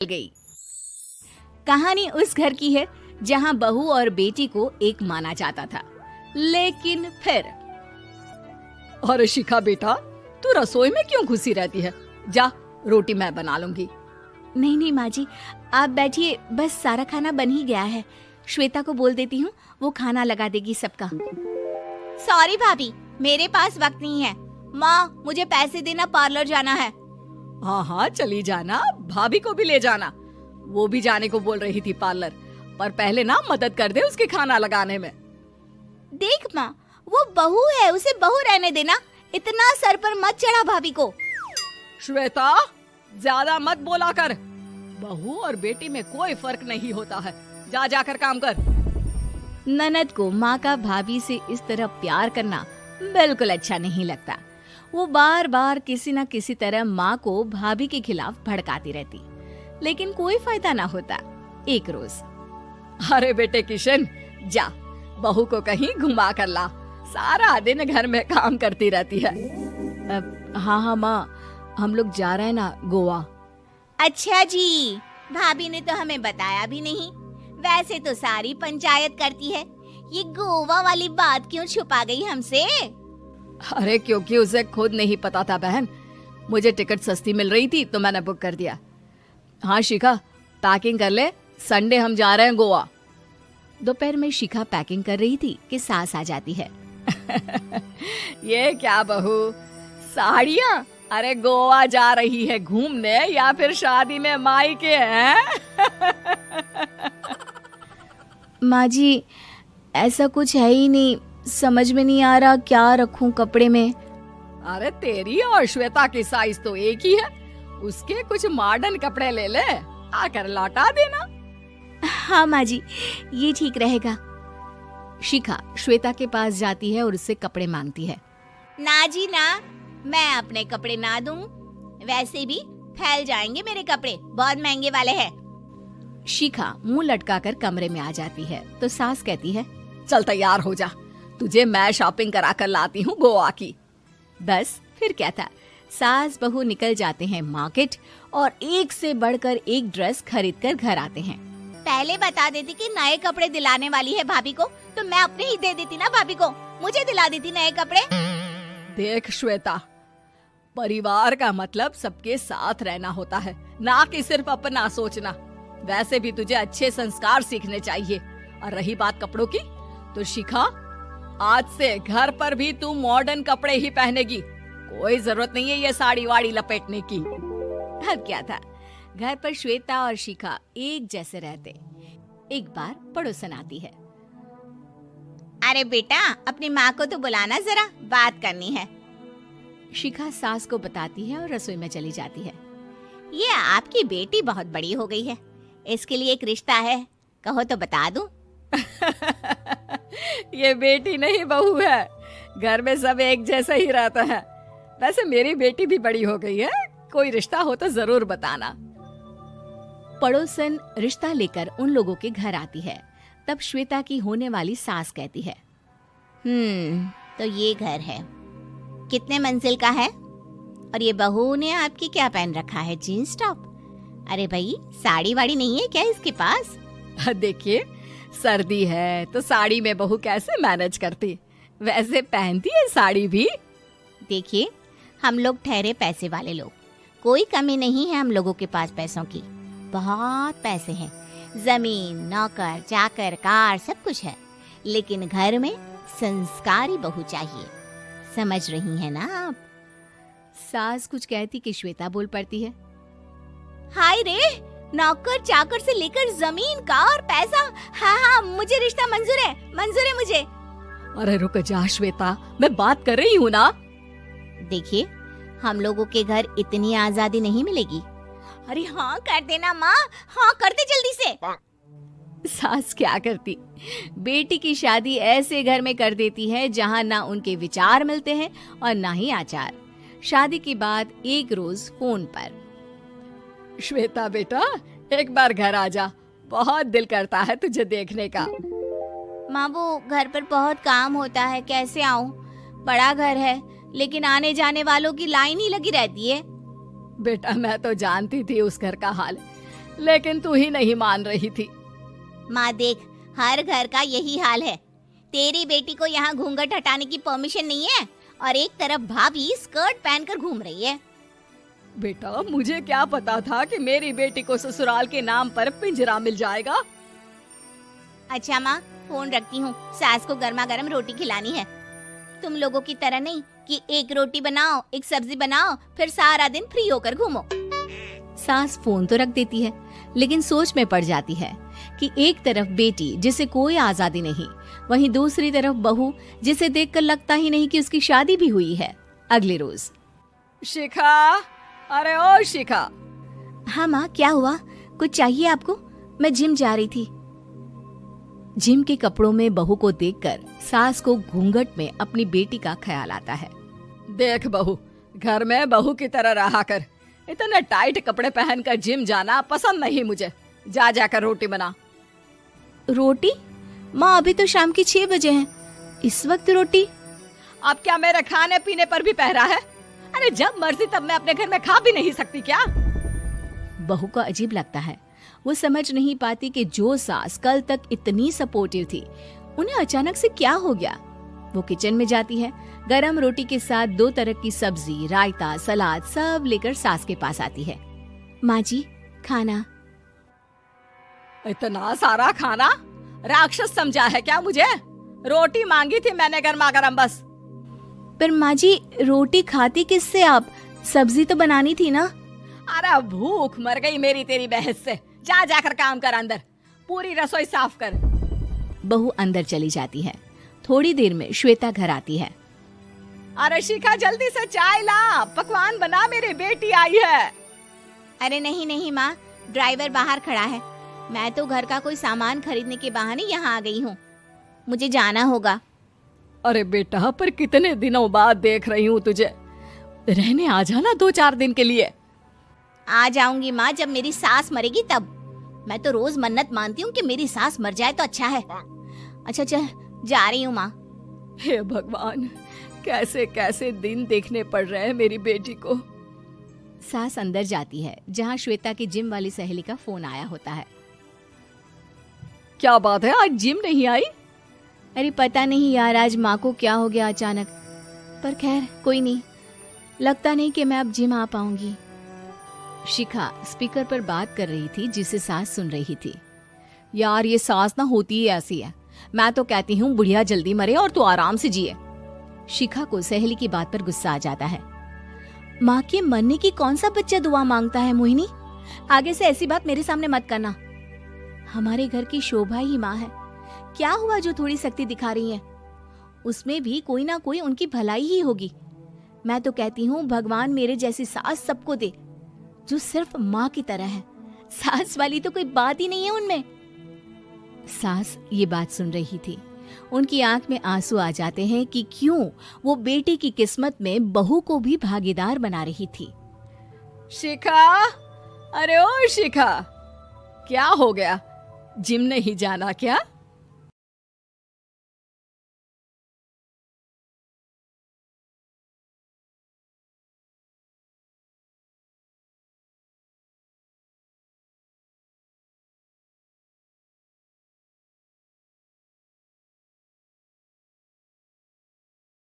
गई। कहानी उस घर की है जहां बहू और बेटी को एक माना जाता था, लेकिन फिर अरे शिखा बेटा, तू रसोई में क्यों घुसी रहती है? जा, रोटी मैं बना लूंगी। नहीं नहीं माँ जी, आप बैठिए, बस सारा खाना बन ही गया है। श्वेता को बोल देती हूँ, वो खाना लगा देगी सबका। सॉरी भाभी, मेरे पास वक्त नहीं है। माँ, मुझे पैसे देना, पार्लर जाना है। हाँ हाँ चली जाना, भाभी को भी ले जाना। वो भी जाने को बोल रही थी पार्लर, पर पहले ना मदद कर दे उसके खाना लगाने में। देख माँ, वो बहू है, उसे बहू रहने देना, इतना सर पर मत चढ़ा भाभी को। श्वेता, ज्यादा मत बोला कर। बहू और बेटी में कोई फर्क नहीं होता है। जा जाकर काम कर। ननद को माँ का भाभी से इस तरह प्यार करना बिल्कुल अच्छा नहीं लगता। वो बार बार किसी न किसी तरह माँ को भाभी के खिलाफ भड़काती रहती, लेकिन कोई फायदा ना होता। एक रोज, अरे बेटे किशन, जा बहू को कहीं घुमा कर ला, सारा दिन घर में काम करती रहती है। हाँ हाँ माँ, हम लोग जा रहे हैं ना गोवा। अच्छा जी, भाभी ने तो हमें बताया भी नहीं। वैसे तो सारी पंचायत करती है, ये गोवा वाली बात क्यों छुपा गई हमसे? अरे क्योंकि उसे खुद नहीं पता था बहन। मुझे टिकट सस्ती मिल रही थी तो मैंने बुक कर दिया। हाँ शिखा, पैकिंग कर ले, संडे हम जा रहे हैं गोवा। दोपहर में शिखा पैकिंग कर रही थी कि सास आ जाती है। ये क्या बहू, साड़ियाँ? अरे गोवा जा रही है घूमने या फिर शादी में मायके हैं? माँ जी, ऐसा कुछ है ही नहीं, समझ में नहीं आ रहा क्या रखूं कपड़े में। अरे तेरी और श्वेता की साइज तो एक ही है, उसके कुछ मॉडर्न कपड़े ले ले, आकर लौटा देना। हाँ माँ जी, ये ठीक रहेगा। शिखा श्वेता के पास जाती है और उससे कपड़े मांगती है। ना जी ना, मैं अपने कपड़े ना दूं, वैसे भी फैल जाएंगे मेरे कपड़े, बहुत महंगे वाले हैं। शिखा मुंह लटकाकर कमरे में आ जाती है तो सास कहती है, चल तैयार हो जा, तुझे मैं शॉपिंग करा कर लाती हूँ गोवा की। बस फिर क्या था, सास बहू निकल जाते हैं मार्केट और एक से बढ़कर एक ड्रेस खरीद कर घर आते हैं। पहले बता देती कि नए कपड़े दिलाने वाली है भाभी को, तो मैं अपने ही दे देती ना भाभी को, मुझे दिला देती नए कपड़े। देख श्वेता, परिवार का मतलब सबके साथ रहना होता है, ना कि सिर्फ अपना सोचना। वैसे भी तुझे अच्छे संस्कार सीखने चाहिए। और रही बात कपड़ों की, तो शिखा, आज से घर पर भी तू मॉडर्न कपड़े ही पहनेगी। कोई जरूरत नहीं है ये साड़ी वाड़ी लपेटने की। अब क्या था, घर पर श्वेता और शिखा एक जैसे रहते। एक बार पड़ोसन आती है। अरे बेटा, अपनी माँ को तो बुलाना जरा, बात करनी है। शिखा सास को बताती है और रसोई में चली जाती है। ये आपकी बेटी बहुत बड़ी हो गई है, इसके लिए एक रिश्ता है, कहो तो बता दूं। ये बेटी नहीं बहू है, घर में सब एक जैसा ही रहता है। वैसे मेरी बेटी भी बड़ी हो गई है, कोई रिश्ता हो तो जरूर बताना। पड़ोसन रिश्ता लेकर उन लोगों के घर आती है। तब श्वेता की होने वाली सास कहती है, तो ये घर है, कितने मंजिल का है? और ये बहू ने आपकी क्या पहन रखा है, जीन्स टॉप? अरे भाई, साड़ी वाड़ी नहीं है क्या इसके पास? देखिए, सर्दी है तो साड़ी में बहू कैसे मैनेज करती, वैसे पहनती है साड़ी भी। देखिए, हम लोग ठहरे पैसे वाले लोग, कोई कमी नहीं है हम लोगों के पास पैसों की, बहुत पैसे हैं, जमीन, नौकर चाकर, कार, सब कुछ है, लेकिन घर में संस्कारी बहू चाहिए। समझ रही हैं ना आप? सास कुछ कहती कि श्वेता बोल पड़ती है, हाय रे, नौकर चाकर से लेकर जमीन, कार, पैसा, हाँ हाँ मुझे रिश्ता मंजूर है, मंजूर है मुझे। अरे रुक जा श्वेता, मैं बात कर रही हूँ ना। देखिए, हम लोगों के घर इतनी आजादी नहीं मिलेगी। अरे हाँ कर देना माँ, हाँ कर दे जल्दी से। सास क्या करती, बेटी की शादी ऐसे घर में कर देती है जहाँ ना उनके विचार मिलते हैं और ना ही आचार। शादी के बाद एक रोज फोन पर, श्वेता बेटा, एक बार घर आ जा, बहुत दिल करता है तुझे देखने का। माँ, वो घर पर बहुत काम होता है, कैसे आऊँ? बड़ा घर है, लेकिन आने जाने वालों की लाइन ही लगी रहती है। बेटा मैं तो जानती थी उस घर का हाल, लेकिन तू ही नहीं मान रही थी। माँ देख, हर घर का यही हाल है। तेरी बेटी को यहाँ घूंघट हटाने की परमिशन नहीं है और एक तरफ भाभी स्कर्ट पहनकर घूम रही है। बेटा, मुझे क्या पता था कि मेरी बेटी को ससुराल के नाम पर पिंजरा मिल जाएगा। अच्छा माँ, फोन रखती हूँ, सास को गर्मा गर्म रोटी खिलानी है। तुम लोगों की तरह नहीं कि एक रोटी बनाओ, एक सब्जी बनाओ, फिर सारा दिन फ्री होकर घूमो। सास फोन तो रख देती है, लेकिन सोच में पड़ जाती है कि एक तरफ बेटी जिसे कोई आजादी नहीं, वहीं दूसरी तरफ बहू जिसे देखकर लगता ही नहीं कि उसकी शादी भी हुई है। अगले रोज। शिखा, अरे ओ शिखा। हाँ माँ, क्या हुआ? कुछ चाहिए आपको? मैं जिम जा रही थी। जिम के कपड़ों में बहू को देखकर सास को घूंघट में अपनी बेटी का ख्याल आता है। देख बहू, घर में बहू की तरह रहा कर। इतने टाइट कपड़े पहनकर जिम जाना पसंद नहीं मुझे। जा जाकर रोटी बना। रोटी? माँ, अभी तो शाम की 6 बजे हैं, इस वक्त रोटी? अब क्या मेरे खाने पीने पर भी पहरा है? अरे जब मर्जी तब मैं अपने घर में खा भी नहीं सकती क्या? बहू को अजीब लगता है। वो समझ नहीं पाती कि जो सास कल तक इतनी सपोर्टिव थी, उन्हें अचानक से क्या हो गया। वो किचन में जाती है, गरम रोटी के साथ 2 तरह की सब्जी, रायता, सलाद सब लेकर सास के पास आती है। माँ जी, खाना। इतना सारा खाना? राक्षस समझा है क्या मुझे? रोटी मांगी थी मैंने गर्मा गर्म बस। पर माँ जी, रोटी खाती किससे आप? सब्जी तो बनानी थी ना। अरे भूख मर गई मेरी तेरी बहस से। जा जाकर काम कर, अंदर पूरी रसोई साफ कर। बहू अंदर चली जाती है। थोड़ी देर में श्वेता घर आती है। अरे शिखा, जल्दी से चाय ला, पकवान बना, मेरी बेटी आई है। अरे नहीं नहीं माँ, ड्राइवर बाहर खड़ा है। मैं तो घर का कोई सामान खरीदने के बहाने यहाँ आ गई हूँ, मुझे जाना होगा। अरे बेटा, पर कितने दिनों बाद देख रही हूँ तुझे, रहने आ जाना 2-4 दिन के लिए। आ जाऊंगी माँ, जब मेरी सास मरेगी तब। मैं तो रोज मन्नत मानती हूँ कि मेरी सास मर जाए तो अच्छा है। अच्छा चल, जा रही हूँ माँ। हे भगवान, कैसे कैसे दिन देखने पड़ रहे हैं मेरी बेटी को। सास अंदर जाती है, जहाँ श्वेता की जिम वाली सहेली का फोन आया होता है। क्या बात है, आज जिम नहीं आई? अरे पता नहीं यार, आज माँ को क्या हो गया अचानक। पर खैर कोई नहीं, लगता नहीं कि मैं अब जिम आ पाऊंगी। शिखा स्पीकर पर बात कर रही थी, जिसे सास सुन रही थी। यार ये सास ना होती ही ऐसी है। मैं तो कहती हूँ बुढ़िया जल्दी मरे और तू आराम से जिए। शिखा को सहेली की बात पर गुस्सा आ जाता है। माँ के मरने की कौन सा बच्चा दुआ मांगता है मोहिनी? आगे से ऐसी बात मेरे सामने मत करना। हमारे घर की शोभा ही माँ है। क्या हुआ जो थोड़ी सख्ती दिखा रही है? उसमें भी कोई ना कोई उनकी भलाई ही होगी। मैं तो कहती हूँ भगवान मेरे जैसी सास सबको दे, जो सिर्फ माँ की तरह है। सास वाली तो कोई बात ही नहीं है उनमें। सास ये बात सुन रही थी। उनकी आंख में आंसू आ जाते हैं कि क्यों वो बेटी की किस्मत में बहू को भी भागीदार बना रही थी। शिखा, अरे ओ शिखा, क्या हो गया? जिम नहीं जाना क्या?